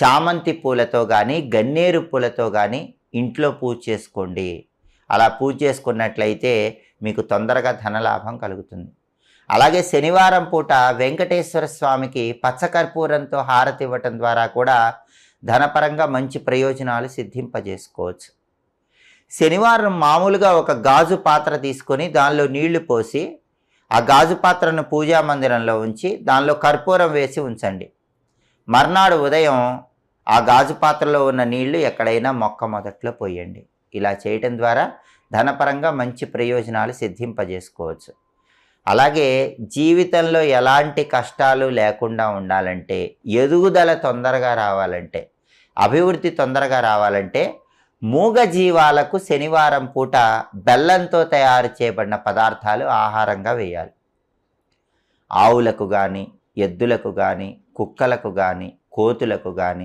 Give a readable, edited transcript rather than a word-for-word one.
చామంతి పూలతో కానీ గన్నేరు పూలతో కానీ ఇంట్లో పూజ చేసుకోండి. అలా పూజ చేసుకున్నట్లయితే మీకు తొందరగా ధనలాభం కలుగుతుంది. అలాగే శనివారం పూట వెంకటేశ్వర స్వామికి పచ్చకర్పూరంతో హారతి ఇవ్వటం ద్వారా కూడా ధనపరంగా మంచి ప్రయోజనాలు సిద్ధింపజేసుకోవచ్చు. శనివారం మామూలుగా ఒక గాజు పాత్ర తీసుకొని దానిలో నీళ్లు పోసి ఆ గాజు పాత్రను పూజా మందిరంలో ఉంచి దానిలో కర్పూరం వేసి ఉంచండి. మర్నాడు ఉదయం ఆ గాజు పాత్రలో ఉన్న నీళ్లు ఎక్కడైనా మొక్క మొదట్లో పోయండి. ఇలా చేయటం ద్వారా ధనపరంగా మంచి ప్రయోజనాలు సిద్ధింపజేసుకోవచ్చు. అలాగే జీవితంలో ఎలాంటి కష్టాలు లేకుండా ఉండాలంటే, ఎదుగుదల తొందరగా రావాలంటే, అభివృద్ధి తొందరగా రావాలంటే మూగ జీవాలకు శనివారం పూట బెల్లంతో తయారు చేయబడిన పదార్థాలు ఆహారంగా వేయాలి. ఆవులకు కానీ, ఎద్దులకు కానీ, కుక్కలకు కానీ, కోతులకు కానీ